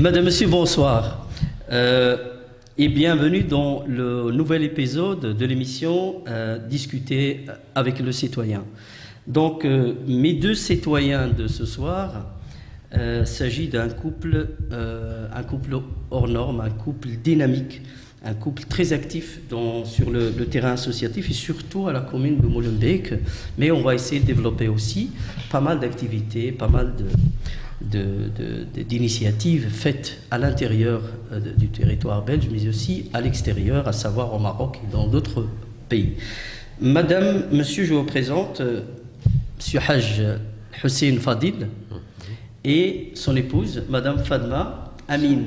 Madame, Monsieur, bonsoir. Et bienvenue dans le nouvel épisode de l'émission Discuter avec le citoyen. Donc, mes deux citoyens de ce soir, s'agit d'un couple hors norme, un couple dynamique, un couple très actif sur le terrain associatif et surtout à la commune de Molenbeek. Mais on va essayer de développer aussi pas mal d'activités, pas mal d'initiatives faites à l'intérieur du territoire belge, mais aussi à l'extérieur, à savoir au Maroc et dans d'autres pays. Madame, monsieur, je vous présente Monsieur Haj Hussein Fadil et son épouse, Madame Fadma Amin.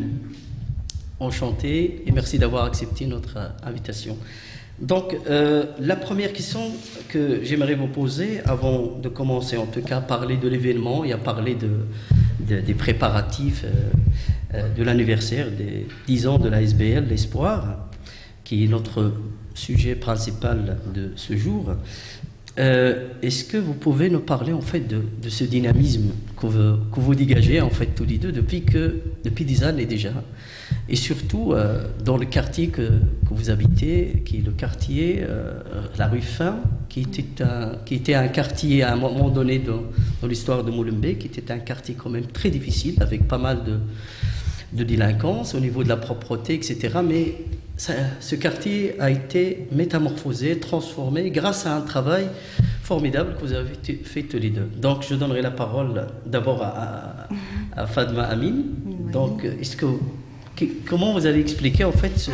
Enchanté et merci d'avoir accepté notre invitation. Donc, la première question que j'aimerais vous poser, avant de commencer en tout cas à parler de l'événement et à parler des préparatifs de l'anniversaire des 10 ans de la SBL, l'Espoir, qui est notre sujet principal de ce jour. Est-ce que vous pouvez nous parler en fait de ce dynamisme que vous dégagez en fait tous les deux depuis 10 années déjà, et surtout dans le quartier que vous habitez, qui est le quartier la rue Fin, qui était un quartier à un moment donné dans l'histoire de Molenbeek, qui était un quartier quand même très difficile avec pas mal de délinquance au niveau de la propreté, etc. Mais ce quartier a été métamorphosé, transformé grâce à un travail formidable que vous avez fait tous les deux. Donc je donnerai la parole d'abord à Fadma Amin. Oui. Donc comment vous allez expliquer en fait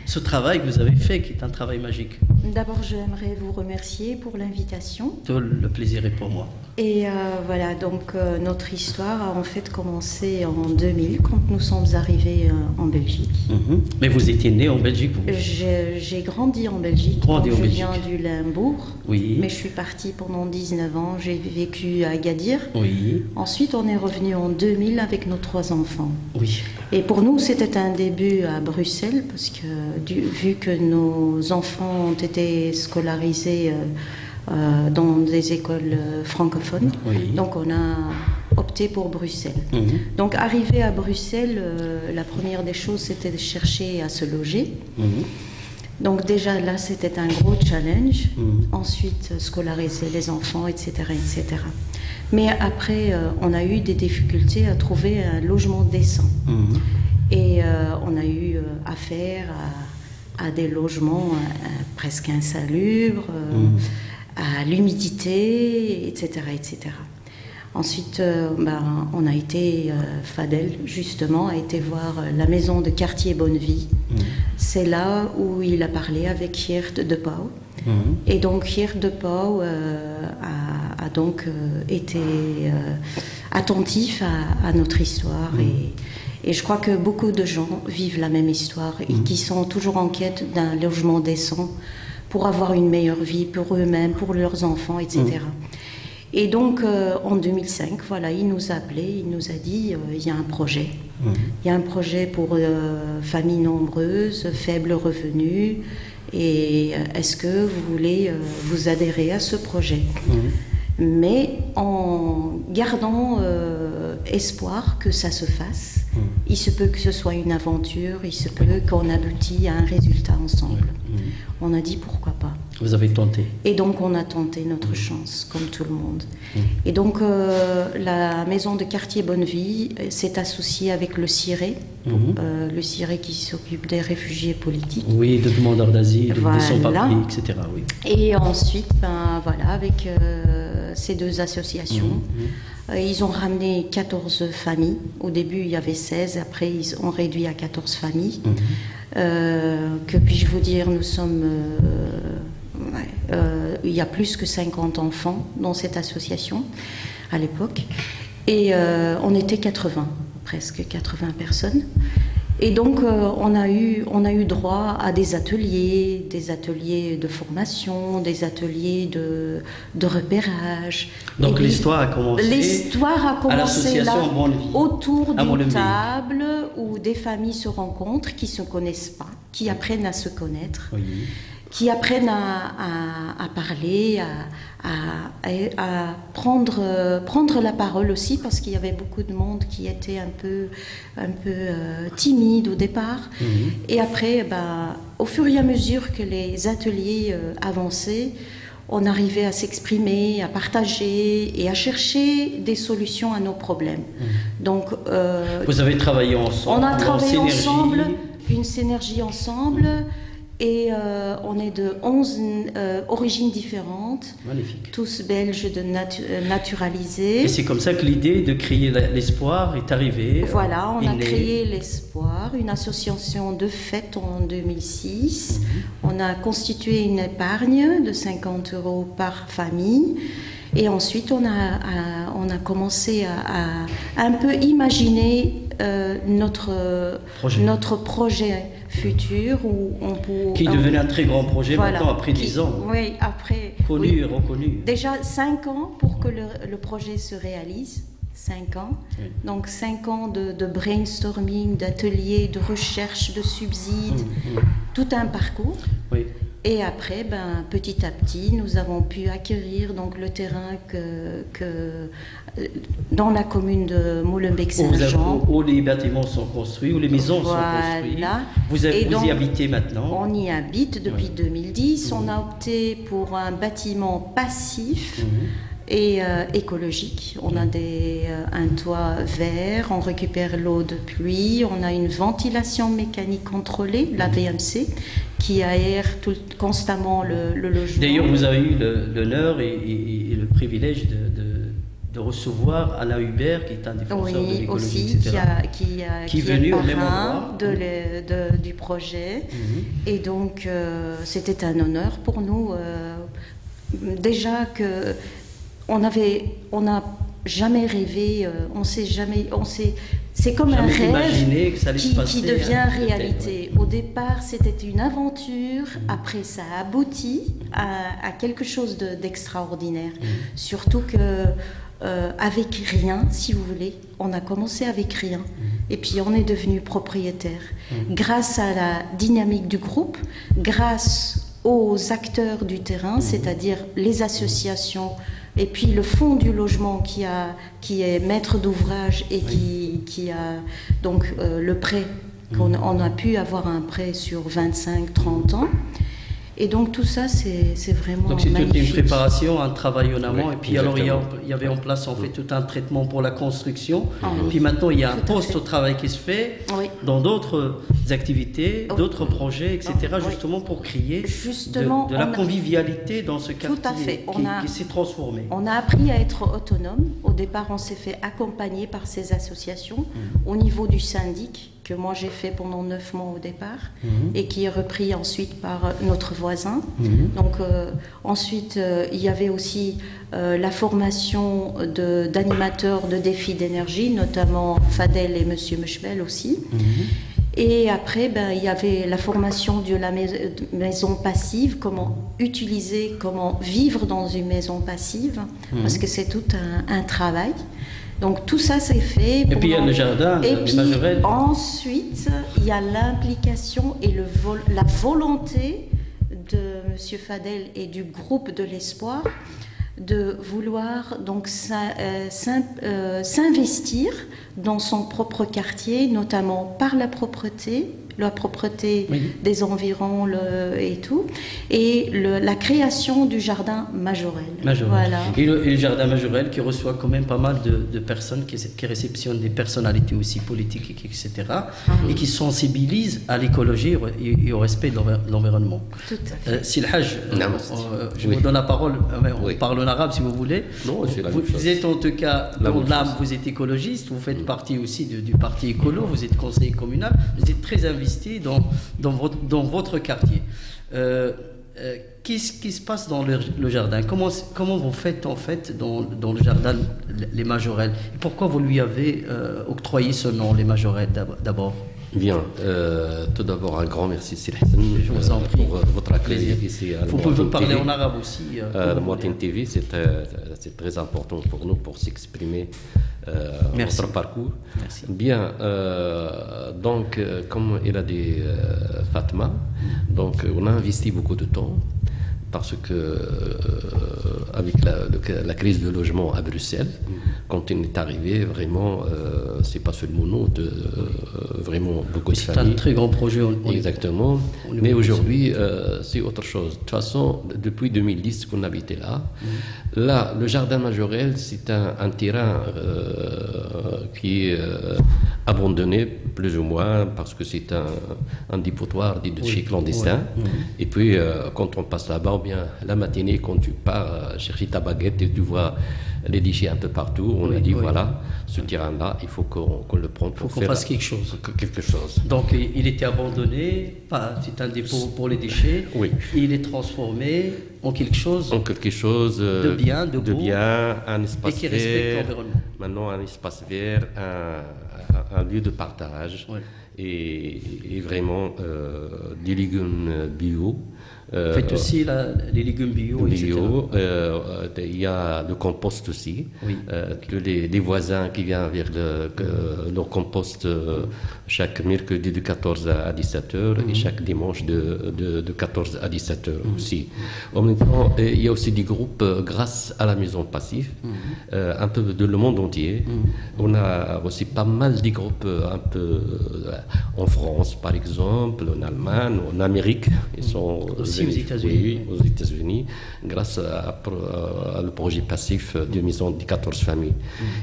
ce travail que vous avez fait, qui est un travail magique? D'abord, j'aimerais vous remercier pour l'invitation. Le plaisir est pour moi. Et voilà, donc notre histoire a en fait commencé en 2000, quand nous sommes arrivés en Belgique. Mais vous étiez né en Belgique, vous? J'ai grandi en Belgique. Je viens du Limbourg. Oui. Mais je suis partie pendant 19 ans. J'ai vécu à Agadir. Oui. Ensuite, on est revenu en 2000 avec nos 3 enfants. Oui. Et pour nous, c'était un début à Bruxelles, parce que vu que nos enfants ont été scolarisés dans des écoles francophones, oui. Donc on a opté pour Bruxelles. Donc arrivé à Bruxelles, la première des choses, c'était de chercher à se loger. Donc déjà là, c'était un gros challenge. Ensuite, scolariser les enfants, etc., etc. Mais après, on a eu des difficultés à trouver un logement décent. Et on a eu affaire à des logements presque insalubres, à l'humidité, etc., etc. Ensuite, on a été, Fadel, justement, a été voir la maison de quartier Bonnevie. C'est là où il a parlé avec Geert de Pauw. Et donc, Geert de Pauw a donc été attentif à notre histoire. Et je crois que beaucoup de gens vivent la même histoire et qui sont toujours en quête d'un logement décent pour avoir une meilleure vie pour eux-mêmes, pour leurs enfants, etc. Et donc, en 2005, voilà, il nous a appelés, il nous a dit il y a un projet. Il y a un projet pour familles nombreuses, faibles revenus, et est-ce que vous voulez vous adhérer à ce projet? Mais en gardant espoir que ça se fasse. Il se peut que ce soit une aventure, il se peut qu'on aboutit à un résultat ensemble. On a dit pourquoi pas. Vous avez tenté. Et donc on a tenté notre chance, comme tout le monde. Et donc la maison de quartier Bonnevie s'est associée avec le CIRE, le CIRE qui s'occupe des réfugiés politiques. Oui, de demandeurs d'asile, voilà. De sans-papiers, etc. Oui. Et ensuite, voilà, avec ces deux associations, ils ont ramené 14 familles. Au début, il y avait 16, après ils ont réduit à 14 familles. Que puis-je vous dire, nous sommes... il y a plus que 50 enfants dans cette association à l'époque. Et on était 80, presque 80 personnes. Et donc, on a eu droit à des ateliers de formation, des ateliers de repérage. Donc l'histoire a commencé. L'histoire a commencé là, autour d'une table où des familles se rencontrent, qui ne se connaissent pas, qui apprennent à se connaître. Oui. qui apprennent à parler, à prendre la parole aussi, parce qu'il y avait beaucoup de monde qui était un peu timide au départ. Et après, au fur et à mesure que les ateliers avançaient, on arrivait à s'exprimer, à partager et à chercher des solutions à nos problèmes. Donc, vous avez travaillé ensemble. On a travaillé ensemble, une synergie ensemble. Et on est de 11 origines différentes. Magnifique. Tous belges naturalisés. Et c'est comme ça que l'idée de créer l'espoir est arrivée. Voilà, on a créé l'espoir, une association de fêtes en 2006. On a constitué une épargne de 50 € par famille. Et ensuite, on a commencé à un peu imaginer notre projet futur. Qui est devenu un très grand projet maintenant, après 10 ans. Oui, après. Connu et reconnu. Déjà 5 ans pour que le projet se réalise. 5 ans. Oui. Donc 5 ans de brainstorming, d'ateliers, de recherche, de subsides, tout un parcours. Oui. Et après, petit à petit, nous avons pu acquérir donc, le terrain dans la commune de Molenbeek-Saint-Jean. Où les bâtiments sont construits, où les maisons sont construites. Vous y habitez maintenant? On y habite depuis 2010. On a opté pour un bâtiment passif. Et écologique. On a un toit vert, on récupère l'eau de pluie, on a une ventilation mécanique contrôlée, la VMC, qui aère constamment le logement. D'ailleurs, vous avez eu l'honneur et le privilège de recevoir Alain Hubert, qui est un défenseur de l'écologie, aussi, etc. qui est venu au même endroit du projet. Et donc, c'était un honneur pour nous. Déjà que on n'a jamais rêvé, c'est comme un rêve qui devient réalité. Au départ, c'était une aventure, après ça a abouti à quelque chose d'extraordinaire. Surtout que avec rien, si vous voulez, on a commencé avec rien. Et puis on est devenu propriétaire. Grâce à la dynamique du groupe, grâce aux acteurs du terrain, c'est-à-dire les associations, et puis le fonds du logement qui est maître d'ouvrage et qui a donc le prêt, on a pu avoir un prêt sur 25-30 ans. Et donc tout ça, c'est vraiment donc c'est magnifique. Toute une préparation, un travail en amont, et puis alors il y avait en place en fait tout un traitement pour la construction, puis maintenant il y a un poste au travail qui se fait dans d'autres activités, d'autres projets, etc. Justement pour créer de la convivialité dans ce quartier qui s'est transformé. On a appris à être autonome. Au départ, on s'est fait accompagner par ces associations au niveau du syndic, que moi j'ai fait pendant 9 mois au départ, et qui est repris ensuite par notre voisin. Donc ensuite, il y avait aussi la formation d'animateurs de défis d'énergie, notamment Fadel et Monsieur Mechbel aussi. Et après, il y avait la formation de la maison passive, comment utiliser, comment vivre dans une maison passive, parce que c'est tout un travail. Donc tout ça c'est fait. Et puis il y a le jardin, les majorelles. Ensuite, il y a l'implication et la volonté de M. Fadel et du groupe de l'Espoir de vouloir donc s'investir dans son propre quartier, notamment par la propreté des environs et tout, et la création du jardin Majorelle. Voilà. Et le jardin Majorelle qui reçoit quand même pas mal de personnes, qui réceptionnent des personnalités aussi politiques, etc., et qui sensibilisent à l'écologie et au respect de l'environnement. Tout à fait. Silhaj, je vous donne la parole, on parle en arabe si vous voulez. Non, vous êtes en tout cas, dans l'âme, vous êtes écologiste, vous faites partie aussi du parti écolo, vous êtes conseiller communal, vous êtes très investi dans votre quartier. Qu'est-ce qui se passe dans le jardin? Comment vous faites en fait dans le jardin les Majorelles? Et pourquoi vous lui avez octroyé ce nom, les Majorelles, d'abord? Bien, tout d'abord un grand merci Silhassan pour votre accueil ici à Vous pouvez parler en arabe aussi. Al Mouatin TV, c'est très important pour nous pour s'exprimer votre parcours. Merci. Bien, donc, comme il a dit Fatma, donc, on a investi beaucoup de temps parce que avec la crise de logement à Bruxelles, quand on est arrivé, vraiment, c'est pas seulement nous, vraiment beaucoup de familles. C'est un très grand projet. Exactement. Mais aujourd'hui, c'est autre chose. De toute façon, depuis 2010 qu'on habitait là, là, le jardin Majorelle, c'est un terrain qui est abandonné, plus ou moins, parce que c'est un dépotoir de déchets clandestins. Et puis, quand on passe là-bas, bien la matinée, quand tu pars chercher ta baguette et tu vois les déchets un peu partout, on a dit voilà, ce terrain-là, il faut qu'on le prenne pour qu'on fasse quelque chose. Donc il était abandonné, c'est un dépôt pour les déchets. Oui. Il est transformé en quelque chose. En quelque chose de bien, de beau, un espace et qui vert. Respecte l'environnement. Maintenant, un espace vert, un lieu de partage et vraiment des légumes bio. Faites aussi les légumes bio, etc. Il y a le compost aussi. Oui. Les voisins qui viennent vers leur compost chaque mercredi de 14 à 17 heures et chaque dimanche de 14 à 17 heures aussi. En même temps, il y a aussi des groupes grâce à la maison passive, un peu de le monde entier. On a aussi pas mal de groupes un peu en France, par exemple, en Allemagne, en Amérique. Ils sont aussi aux États-Unis. Oui, aux États-Unis, grâce à le projet passif de maison de 14 familles.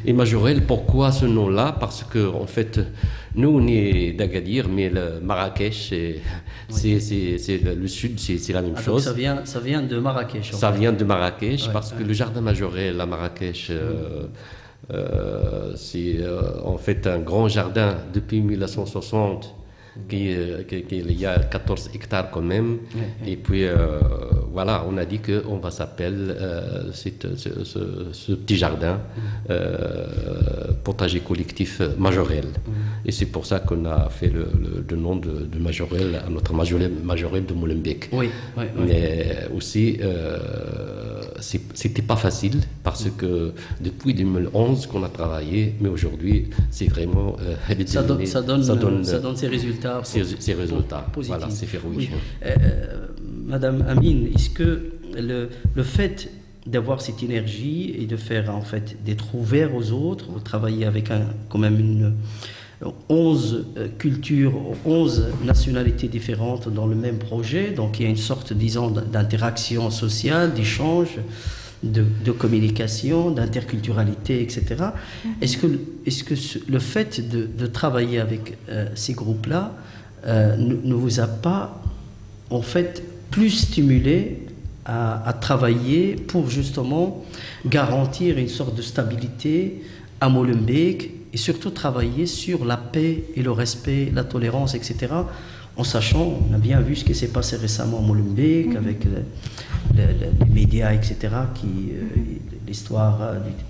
Et Majorelle, pourquoi ce nom-là? Parce que, en fait, nous, on est d'Agadir, mais le Marrakech, c'est le sud, c'est la même chose. Donc ça vient de Marrakech. Ça vient de Marrakech, parce que le jardin Majorelle à Marrakech, c'est en fait un grand jardin depuis 1960. Il y a 14 hectares quand même. Et puis, voilà, on a dit qu'on va s'appeler ce petit jardin potager collectif Majorelle. Et c'est pour ça qu'on a fait le nom de Majorelle à notre Majorelle de Molenbeek. Mais aussi, c'était pas facile parce que depuis 2011 qu'on a travaillé, mais aujourd'hui, c'est vraiment... ça donne ses résultats. Ces résultats, positifs. Voilà, c'est verrouillé. Madame Amine, est-ce que le fait d'avoir cette énergie et de faire en fait d'être ouvert aux autres, vous travaillez avec quand même 11 cultures, 11 nationalités différentes dans le même projet, donc il y a une sorte, disons, d'interaction sociale, d'échange, de communication, d'interculturalité, etc. Est-ce que le fait de travailler avec ces groupes-là ne vous a pas, en fait, plus stimulé à travailler pour justement garantir une sorte de stabilité à Molenbeek et surtout travailler sur la paix et le respect, la tolérance, etc. En sachant, on a bien vu ce qui s'est passé récemment à Molenbeek avec les médias, etc., l'histoire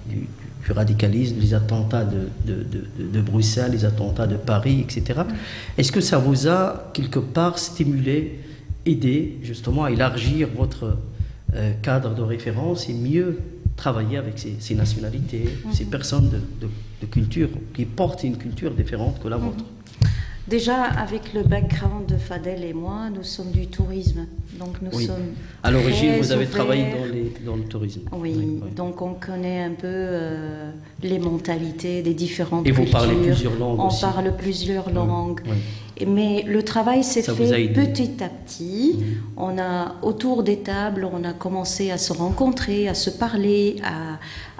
du radicalisme, les attentats de Bruxelles, les attentats de Paris, etc. Est-ce que ça vous a quelque part stimulé, aidé justement à élargir votre cadre de référence et mieux travailler avec ces nationalités, ces personnes de culture qui portent une culture différente que la vôtre? Déjà, avec le background de Fadel et moi, nous sommes du tourisme. Donc nous sommes à l'origine, vous avez ouverts. Travaillé dans le tourisme. Oui, donc on connaît un peu les mentalités des différentes cultures. Et vous parlez plusieurs langues aussi. On parle plusieurs langues. Mais le travail s'est fait petit à petit. On a, autour des tables, on a commencé à se rencontrer, à se parler,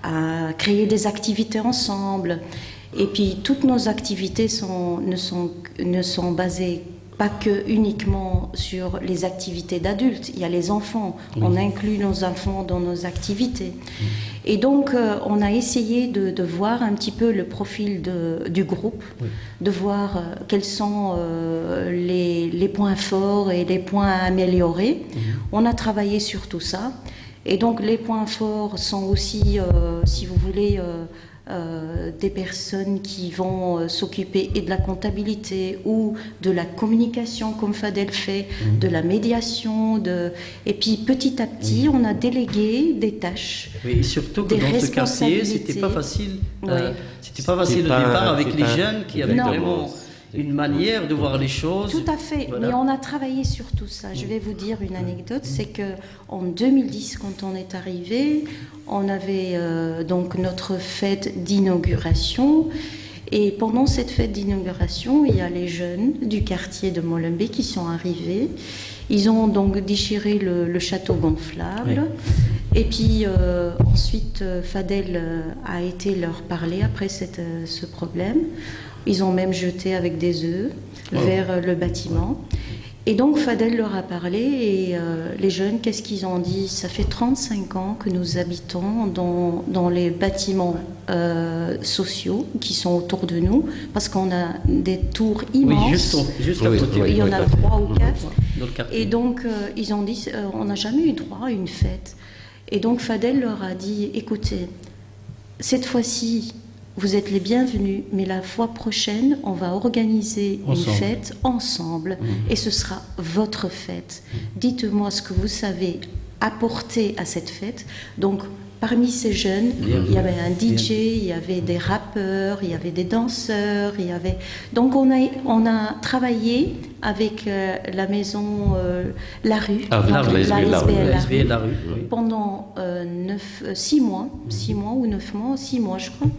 à créer des activités ensemble. Et puis toutes nos activités ne sont basées pas que uniquement sur les activités d'adultes. Il y a les enfants. On inclut nos enfants dans nos activités. Et donc on a essayé de voir un petit peu le profil du groupe, de voir quels sont les points forts et les points à améliorer. On a travaillé sur tout ça. Et donc les points forts sont aussi, si vous voulez, des personnes qui vont s'occuper et de la comptabilité ou de la communication comme Fadel fait, de la médiation, et puis petit à petit on a délégué des tâches. Oui, et surtout que dans ce quartier, c'était pas facile. C'était pas facile au départ avec les jeunes qui avaient vraiment une manière de voir les choses. Tout à fait, mais on a travaillé sur tout ça. Je vais vous dire une anecdote, c'est que en 2010, quand on est arrivé, on avait donc notre fête d'inauguration. Et pendant cette fête d'inauguration, il y a les jeunes du quartier de Molenbeek qui sont arrivés. Ils ont donc déchiré le château gonflable. Et puis ensuite, Fadel a été leur parler après ce problème. Ils ont même jeté avec des œufs vers le bâtiment. Et donc Fadel leur a parlé et les jeunes, qu'est-ce qu'ils ont dit? Ça fait 35 ans que nous habitons dans les bâtiments sociaux qui sont autour de nous, parce qu'on a des tours immenses. Oui, juste à côté. Il y en a 3 ou 4. Et donc ils ont dit, on n'a jamais eu droit à une fête. Et donc Fadel leur a dit, écoutez, cette fois-ci, vous êtes les bienvenus, mais la fois prochaine, on va organiser une fête ensemble et ce sera votre fête. Dites-moi ce que vous savez apporter à cette fête. Donc, parmi ces jeunes, il y avait un DJ, il y avait des rappeurs, il y avait des danseurs, il y avait... Donc, on a travaillé avec la maison La Rue, l'ASBL La Rue, pendant 6 mois, 6 mois ou 9 mois, 6 mois je crois.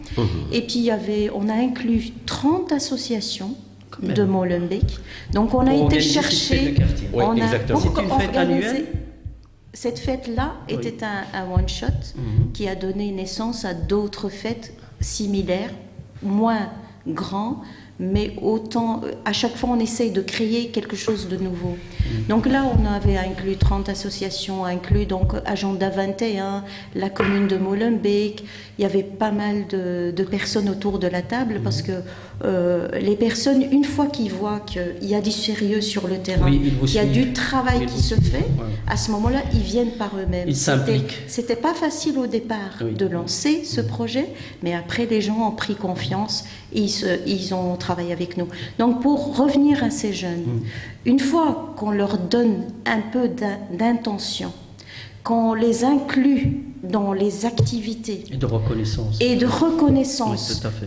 Et puis on a inclus 30 associations de Molenbeek. Donc on a été chercher, c'était une fête annuelle. Cette fête-là était un one-shot qui a donné naissance à d'autres fêtes similaires, moins grands, mais autant, à chaque fois on essaye de créer quelque chose de nouveau. Donc là on avait inclus 30 associations, inclus donc Agenda 21, la commune de Molenbeek. Il y avait pas mal de personnes autour de la table parce que les personnes, une fois qu'ils voient qu'il y a du sérieux sur le terrain, qu'il y a du travail qui se fait, à ce moment-là ils viennent par eux-mêmes. Ils s'impliquent. C'était pas facile au départ de lancer ce projet, mais après les gens ont pris confiance et ils ont travaillé avec nous. Donc pour revenir à ces jeunes, une fois qu'on leur donne un peu d'intention, qu'on les inclut dans les activités et de reconnaissance, oui,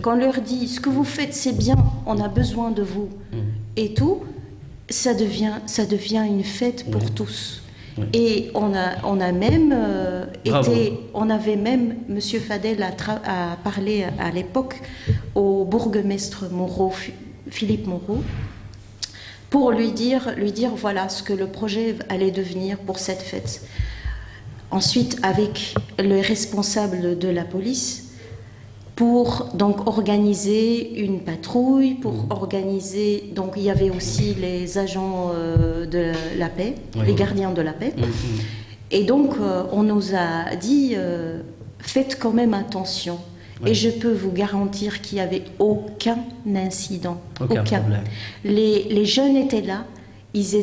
qu'on leur dit ce que vous faites c'est bien, on a besoin de vous et tout, ça devient une fête pour tous. Et on a même on avait même Monsieur Fadel a parlé à l'époque au bourgmestre Moreau, Philippe Moreau, pour lui dire voilà ce que le projet allait devenir pour cette fête. Ensuite, avec le responsable de la police, pour donc organiser une patrouille, pour organiser... Donc il y avait aussi les agents de la paix, les gardiens de la paix. Et donc on nous a dit, faites quand même attention. Et je peux vous garantir qu'il n'y avait aucun incident. Aucun problème. Les jeunes étaient là. Ils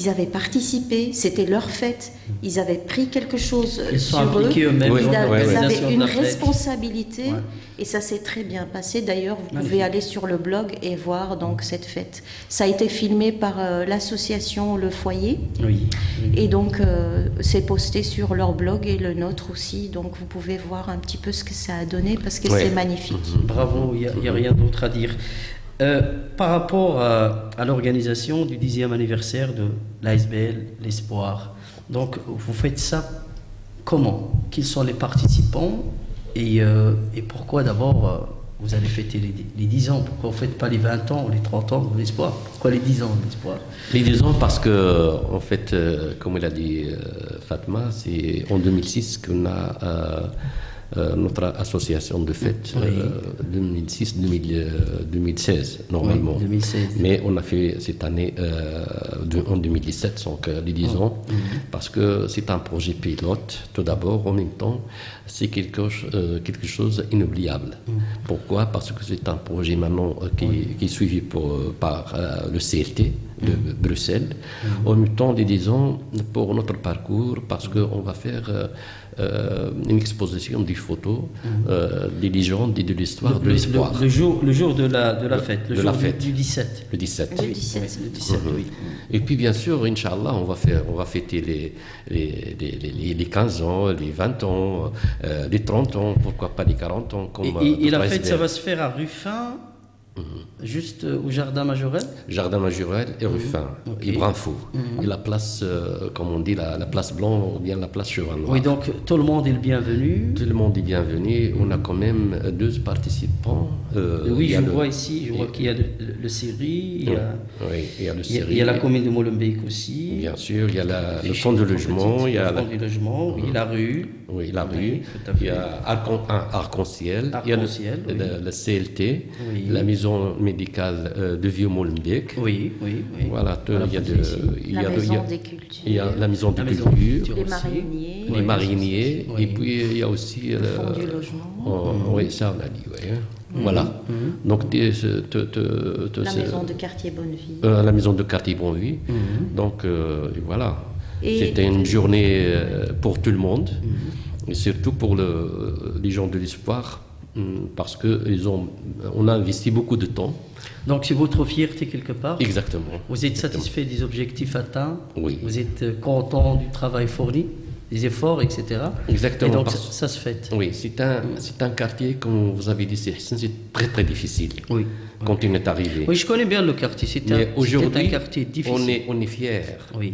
avaient participé, c'était leur fête, ils avaient pris quelque chose sur eux, ils avaient une responsabilité et ça s'est très bien passé. D'ailleurs, vous pouvez aller sur le blog et voir donc cette fête. Ça a été filmé par l'association Le Foyer et donc c'est posté sur leur blog et le nôtre aussi. Donc vous pouvez voir un petit peu ce que ça a donné parce que c'est magnifique. Bravo, il n'y a rien d'autre à dire. Par rapport à l'organisation du 10e anniversaire de l'ASBL L'Espoir, donc vous faites ça comment? Qui sont les participants et pourquoi d'abord vous allez fêter les 10 ans? Pourquoi vous ne faites pas les 20 ans ou les 30 ans de l'Espoir? Pourquoi les 10 ans de l'Espoir? Les 10 ans parce que, en fait, comme elle a dit Fatma, c'est en 2006 qu'on a... notre association de fêtes 2006-2016 normalement. 2016. Mais on a fait cette année en 2017, donc les 10 ans, parce que c'est un projet pilote, tout d'abord, en même temps, c'est quelque chose d'inoubliable. Pourquoi? Parce que c'est un projet maintenant qui est suivi par le CLT. de Bruxelles, en même temps les 10 ans pour notre parcours, parce qu'on va faire une exposition des photos des légendes et de l'histoire de l'espoir. Le jour de la fête, le jour du 17. Le 17. Le 17. Le 17, oui. Et puis bien sûr, Inch'Allah, on va fêter les 15 ans, les 20 ans, les 30 ans, pourquoi pas les 40 ans. Comme, et la fête, ça va se faire à Ruffin, juste au Jardin Majorel? Jardin Majorel et Ruffin, et Brunfaux. Et la place, comme on dit, la place Blanc ou bien la place Cheval Noir. Oui, donc tout le monde est le bienvenu. Tout le monde est bienvenu. On a quand même 2 participants. Oui, je vois ici, je vois qu'il y a le Syrie, il y a le Syrie. Il y a la commune de Molenbeek aussi. Bien sûr, il y a le fonds de logement. Il y a le fonds du logement, oui, la rue. Oui, la rue. Il y a Arc-en-Ciel. Il y a le CLT, la maison médicale de Vieux-Molenbeek. Oui. Voilà, il y a la maison des cultures. Il y a la maison des cultures. Les mariniers. Oui. Et puis il y a aussi le fonds du logement. Oui, ça on a dit, oui. Voilà. Donc, la maison de quartier Bonneville. La maison de quartier Bonneville. Donc, voilà. C'était une journée pour tout le monde, et surtout pour les gens de l'espoir, parce qu'on a investi beaucoup de temps. Donc, c'est votre fierté quelque part? Exactement. Vous êtes satisfait des objectifs atteints? Oui. Vous êtes content du travail fourni, des efforts, etc. Exactement. Et donc, ça se fait. Oui, c'est un quartier, comme vous avez dit, c'est très très difficile. Oui. Quand il est arrivé. Oui, je connais bien le quartier. C'est un quartier difficile. On est fiers. Oui.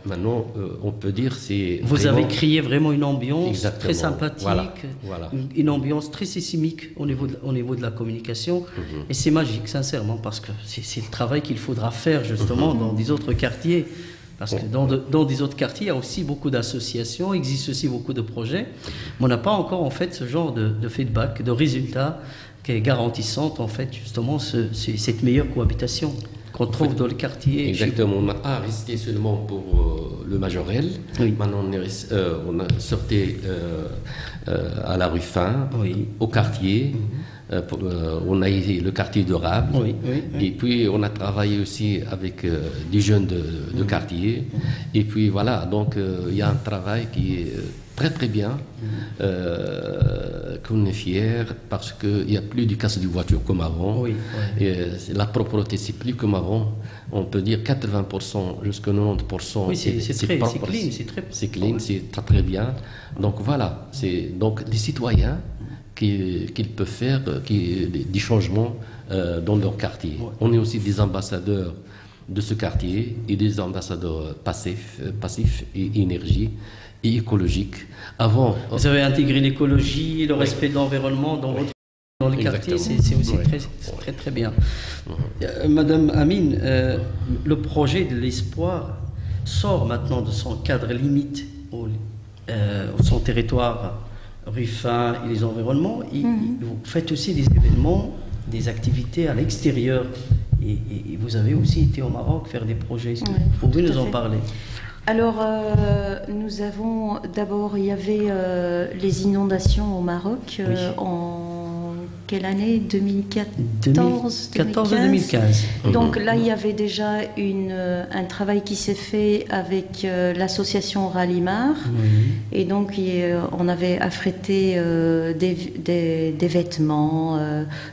Maintenant, on peut dire, c'est. Vous avez créé vraiment une ambiance très sympathique, voilà. Une ambiance très sismique au niveau de la communication. Et c'est magique, sincèrement, parce que c'est le travail qu'il faudra faire justement dans des autres quartiers. Parce que dans des autres quartiers, il y a aussi beaucoup d'associations, il existe aussi beaucoup de projets. Mais on n'a pas encore en fait ce genre de feedback, de résultats qui est garantissant en fait justement cette meilleure cohabitation qu'on trouve dans le quartier. Exactement, on n'a pas resté seulement pour le Majorel. Oui. Maintenant on a sorti à la rue Fin, au quartier. On a eu le quartier de Rab, et puis on a travaillé aussi avec des jeunes de quartier, et puis voilà, donc il y a un travail qui est très très bien, qu'on est fiers, parce qu'il n'y a plus de casse de voiture comme avant, et la propreté c'est plus comme avant, on peut dire 80% jusqu'à 90%. Oui, c'est clean, c'est clean, c'est très très bien, donc voilà, c'est donc les citoyens qu'ils peuvent faire des changements dans leur quartier. On est aussi des ambassadeurs de ce quartier et des ambassadeurs passifs et énergie et écologique. Avant, vous avez intégré l'écologie, le respect de l'environnement dans le quartier, c'est aussi très très bien. Madame Amine, le projet de l'espoir sort maintenant de son cadre limite, son territoire Ruffin et les environnements. Vous faites aussi des événements, des activités à l'extérieur. Et vous avez aussi été au Maroc faire des projets. Vous pouvez nous en parler? Alors, nous avons d'abord, il y avait les inondations au Maroc en quelle année? 2014 2015. Donc là, il y avait déjà un travail qui s'est fait avec l'association Ralimar. Et donc, on avait affrété des vêtements,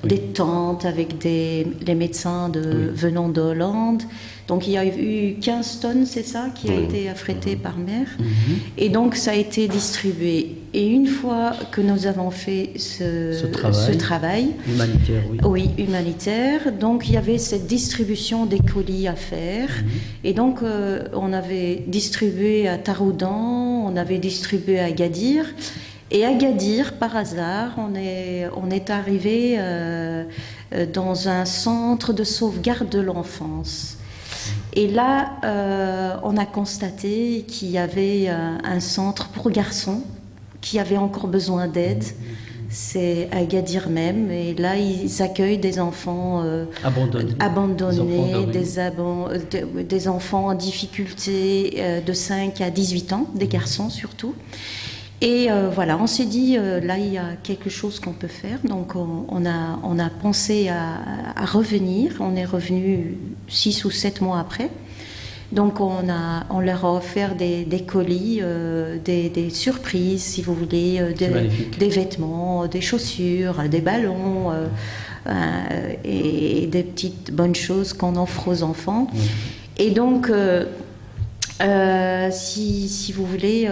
des tentes avec les médecins venant de Hollande. Donc il y a eu 15 tonnes, c'est ça, qui a été affrété par mer. Et donc ça a été distribué. Et une fois que nous avons fait ce travail humanitaire, oui, humanitaire, donc il y avait cette distribution des colis à faire. Et donc on avait distribué à Taroudan, on avait distribué à Agadir. Et à Agadir, par hasard, on est arrivé dans un centre de sauvegarde de l'enfance. Et là, on a constaté qu'il y avait un centre pour garçons qui avait encore besoin d'aide. C'est à Agadir même. Et là, ils accueillent des enfants abandonnés, des enfants en difficulté de 5 à 18 ans, des garçons surtout. Et voilà, on s'est dit, là, il y a quelque chose qu'on peut faire. Donc, on a pensé à revenir. On est revenu 6 ou 7 mois après. Donc, on leur a offert des colis, des surprises, si vous voulez, des vêtements, des chaussures, des ballons, et des petites bonnes choses qu'on offre aux enfants. Et donc... si vous voulez,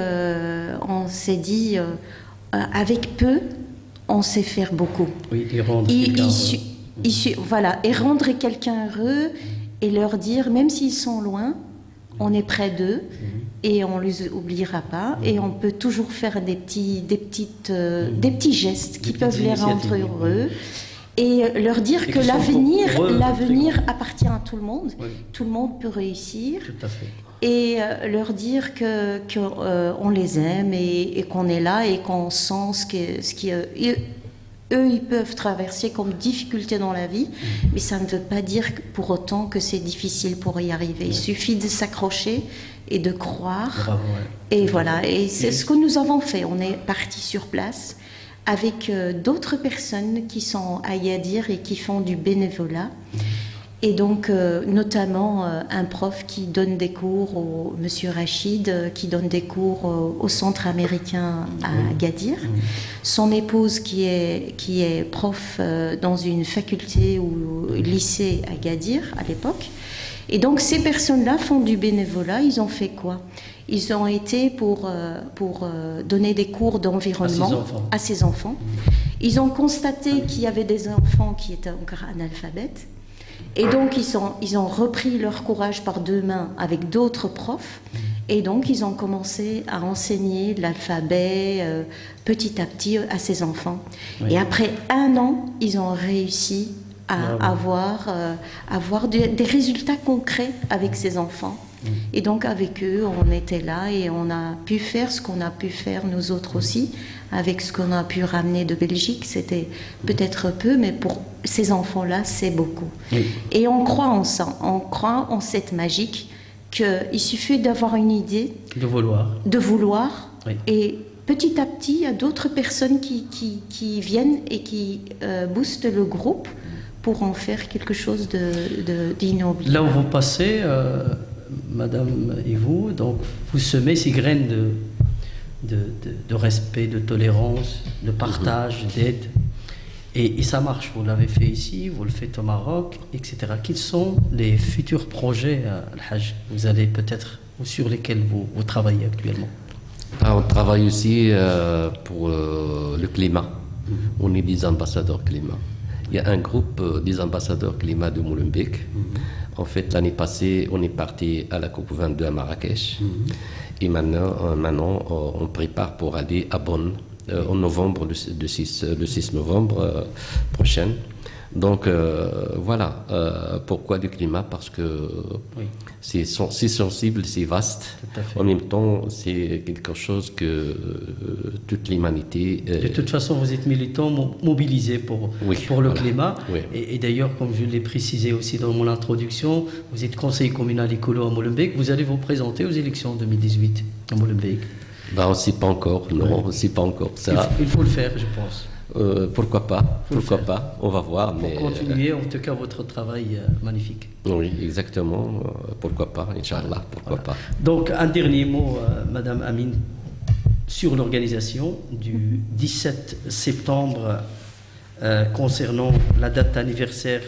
on s'est dit, avec peu, on sait faire beaucoup. Oui, et rendre quelqu'un heureux. Voilà, et rendre quelqu'un heureux et leur dire, même s'ils sont loin, on est près d'eux et on ne les oubliera pas et on peut toujours faire des petits gestes qui peuvent les rendre heureux. Et leur dire que l'avenir appartient à tout le monde. Oui. Tout le monde peut réussir. Tout à fait. Et leur dire qu'on les aime et qu'on est là et qu'on sent eux, ils peuvent traverser comme difficulté dans la vie, mais ça ne veut pas dire pour autant que c'est difficile pour y arriver. Il suffit de s'accrocher et de croire. Bravo, ouais. Et voilà, et c'est ce que nous avons fait. On est partis sur place avec d'autres personnes qui sont à Agadir et qui font du bénévolat. Et donc, notamment un prof qui donne des cours, Monsieur Rachid, qui donne des cours au Centre américain à Agadir. Son épouse qui est prof dans une faculté ou lycée à Agadir à l'époque. Et donc, ces personnes-là font du bénévolat. Ils ont fait quoi? Ils ont été pour donner des cours d'environnement à ces enfants. Ils ont constaté qu'il y avait des enfants qui étaient encore analphabètes. Et donc, ils ont repris leur courage par deux mains avec d'autres profs. Et donc, ils ont commencé à enseigner l'alphabet petit à petit à ces enfants. Oui. Et après 1 an, ils ont réussi à avoir des résultats concrets avec ces enfants. Et donc avec eux, on était là et on a pu faire ce qu'on a pu faire nous autres aussi, avec ce qu'on a pu ramener de Belgique. C'était peut-être peu, mais pour ces enfants-là, c'est beaucoup. Oui. Et on croit en ça, on croit en cette magique qu'il suffit d'avoir une idée, de vouloir, oui. Et petit à petit, il y a d'autres personnes qui viennent et qui boostent le groupe pour en faire quelque chose d'inoubliable. Là où vous passez... Madame et vous, donc vous semez ces graines de respect, de tolérance, de partage, d'aide. Et ça marche. Vous l'avez fait ici, vous le faites au Maroc, etc. Quels sont les futurs projets, Al-Hajj, vous allez peut-être, ou sur lesquels vous travaillez actuellement? On travaille aussi pour le climat. On est des ambassadeurs climat. Il y a un groupe des ambassadeurs climat de Molenbeek. En fait, l'année passée, on est parti à la COP22 à Marrakech. Et maintenant, on prépare pour aller à Bonn en novembre, le 6 novembre prochain. Donc, voilà. Pourquoi le climat? Parce que c'est sensible, c'est vaste. En même temps, c'est quelque chose que toute l'humanité... De toute façon, vous êtes militant mobilisé pour le climat. Oui. Et d'ailleurs, comme je l'ai précisé aussi dans mon introduction, vous êtes conseiller communal écolo à Molenbeek. Vous allez vous présenter aux élections 2018 à Molenbeek. On ne sait pas encore. Non, on ne sait pas encore. Ça. Il faut le faire, je pense. Pourquoi pas? Pourquoi pas? On va voir. Pour continuer, en tout cas, votre travail magnifique. Oui, exactement. Pourquoi pas? Inch'Allah, pourquoi pas? Donc, un dernier mot, Madame Amine, sur l'organisation du 17 septembre concernant la date anniversaire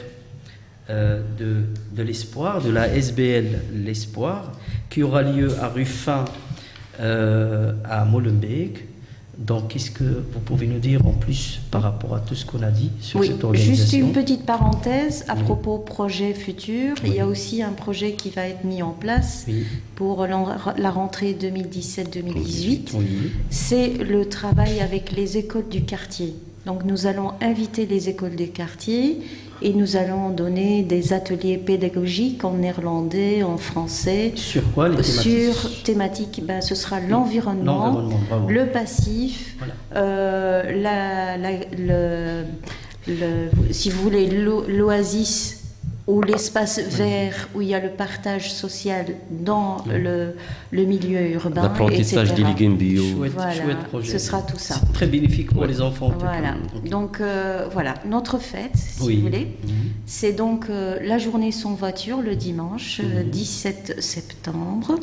de l'Espoir, de la SBL L'Espoir, qui aura lieu à Ruffin à Molenbeek. Donc, qu'est-ce que vous pouvez nous dire en plus par rapport à tout ce qu'on a dit sur cette organisation? Juste une petite parenthèse à propos projet futur. Il y a aussi un projet qui va être mis en place pour la rentrée 2017-2018. C'est le travail avec les écoles du quartier. Donc, nous allons inviter les écoles du quartier et nous allons donner des ateliers pédagogiques en néerlandais, en français. Sur quoi les thématiques? Sur thématique, ce sera l'environnement, le passif, si vous voulez, l'oasis ou l'espace vert où il y a le partage social dans le milieu urbain. L'apprentissage des légumes bio. Voilà, chouette projet. ce sera tout ça. C'est très bénéfique pour les enfants. Voilà. Donc voilà, notre fête, si vous voulez, c'est donc la journée sans voiture le dimanche 17 septembre.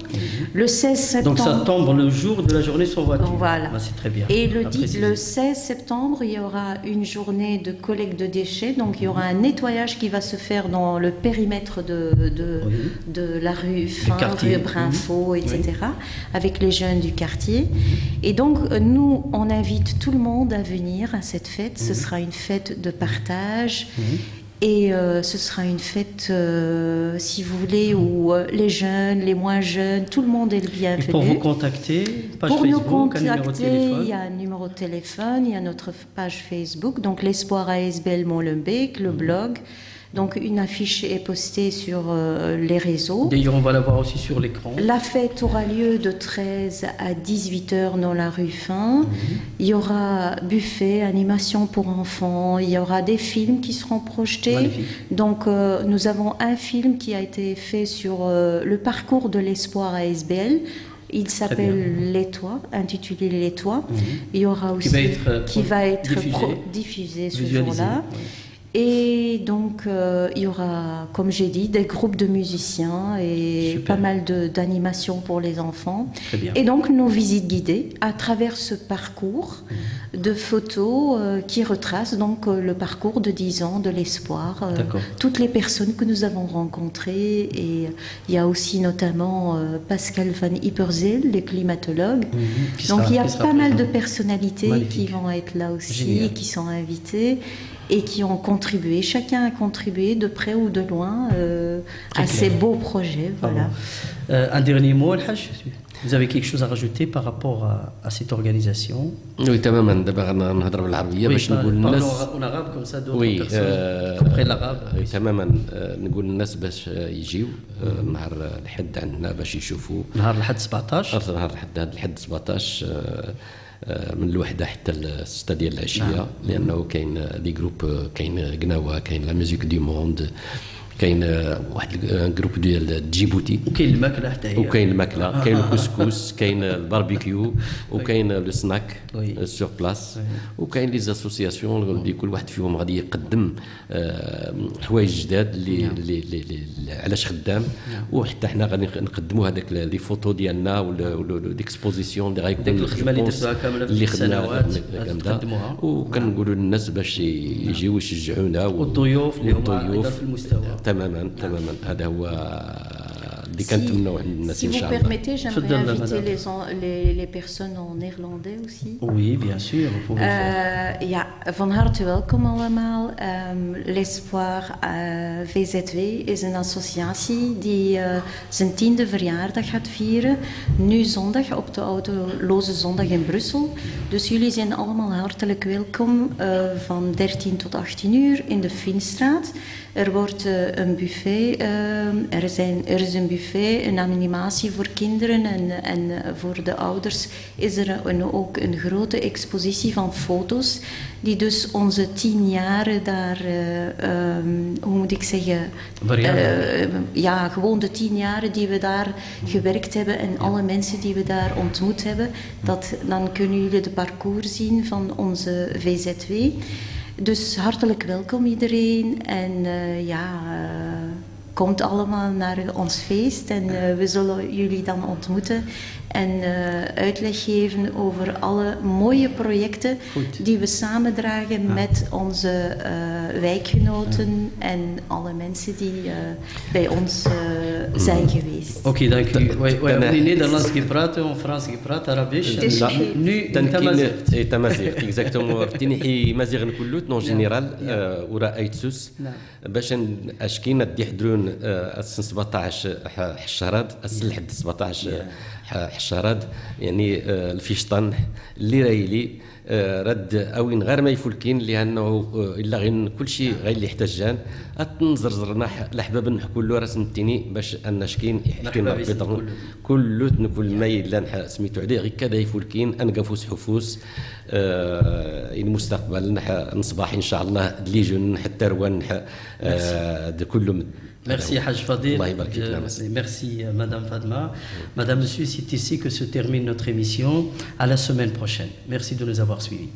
Le 16 septembre. Donc ça tombe le jour de la journée sans voiture. Voilà. Ah, c'est très bien. Et le 16 septembre, il y aura une journée de collecte de déchets. Donc il y aura un nettoyage qui va se faire dans le périmètre de la rue Fin, rue Brinfo, etc., avec les jeunes du quartier. Et donc nous, on invite tout le monde à venir à cette fête. Ce sera une fête de partage. Et ce sera une fête, si vous voulez, où les jeunes, les moins jeunes, tout le monde est le bienvenu. Et pour vous contacter, page pour Facebook, nous contacter, un numéro de téléphone. il y a un numéro de téléphone, il y a notre page Facebook, donc l'Espoir ASBL Molenbeek, le blog. Donc une affiche est postée sur les réseaux. D'ailleurs, on va la voir aussi sur l'écran. La fête aura lieu de 13 à 18h dans la rue Fin. Il y aura buffet, animation pour enfants. Il y aura des films qui seront projetés. Magnifique. Donc nous avons un film qui a été fait sur le parcours de l'Espoir ASBL. Il s'appelle Les Toits, intitulé Les Toits. Il y aura aussi qui va être diffusé ce jour-là. Et donc, il y aura, comme j'ai dit, des groupes de musiciens et pas mal d'animations pour les enfants. Très bien. Et donc, nos visites guidées à travers ce parcours de photos qui retracent donc le parcours de 10 ans de l'espoir. Toutes les personnes que nous avons rencontrées. Et il y a aussi notamment Pascal van Yperzeel, le climatologue. Donc, il y a pas mal de personnalités qui vont être là aussi, qui sont invitées. Et qui ont contribué, chacun a contribué de près ou de loin à ces beaux projets. Voilà. Un dernier mot, Al-Hajj, vous avez quelque chose à rajouter par rapport à cette organisation? Oui, تماما. دابا غنهضر بالعربية باش نقول للناس. En arabe comme ça d'autres personnes comprennent l'arabe. تماما. نقول للناس باش يجيو نهار الحد عندنا باش يشوفوا. نهار الحد 17. نهار الحد 17. من الوحده حتى السته ديال العشيه لانه كاين لي جروب كاين قناوه كاين لا ميوزيك دي موند كاين واحد الجروب ديال جيبوتي وكاين الماكله حتى هي وكاين الماكله كاين الكسكس كاين الباربيكيو وكاين لو سناك سور بلاس وكاين لي زاسوسياسيون اللي كل واحد فيهم غادي يقدم حوايج جداد اللي علاش خدام وحتى حنا غادي نقدموا هذاك لي فوتو ديالنا وليكسبوزيسيون اللي غيكون الخدمه اللي درتوها كامله في السنوات تقدموها وكنقولوا للناس باش يجيو يشجعونا والضيوف اللي هما في المستوى تماما هذا هو اللي كنتمنوا عند الناس ان شاء الله. Si vous permettez, j'aimerais inviter les personnes en néerlandais aussi. Oui, bien sûr. Ja, van harte welkom allemaal. L'Espoir VZW is een associatie die zijn 10e verjaardag gaat vieren. Nu zondag, op de Autoloze Zondag in Brussel. Dus jullie zijn allemaal hartelijk welkom van 13 tot 18 uur in de Finstraat. Er wordt een buffet, er is een buffet, een animatie voor kinderen en voor de ouders is er ook een grote expositie van foto's die dus onze 10 jaren daar, hoe moet ik zeggen, ja, gewoon de 10 jaren die we daar gewerkt hebben en alle mensen die we daar ontmoet hebben, dan kunnen jullie de parcours zien van onze VZW. Dus hartelijk welkom iedereen en komt allemaal naar ons feest en we zullen jullie dan ontmoeten en uitleg geven over alle mooie projecten die we samendragen met onze wijkgenoten en alle mensen die bij ons zijn geweest. Oké, dank u. We hebben in Nederlands gepraat, in Frans gepraat, Arabisch. Nu تمازيغ اكزاكتومون تنحي مازيغ كله نون جينيرال ورا ايتسوس باش اشكينا دي حدرون 17 حشرات السل حد 17 الشراد يعني الفيشطان اللي رايلي رد اوين غير ما يفلكين لانه الا غير كل شيء غير اللي يحتاجان اتنزرزرنا الاحباب نحكوا له راس نتيني باش ان شكين يحكينا بيضرن كل ما الا سميتو عليه غير كذا يفلكين انقفوس حفوس المستقبل نصباح ان شاء الله اللي جون حتى روان كله. Merci Haj Fadil. Merci Madame Fadma. Madame, Monsieur, c'est ici que se termine notre émission. À la semaine prochaine. Merci de nous avoir suivis.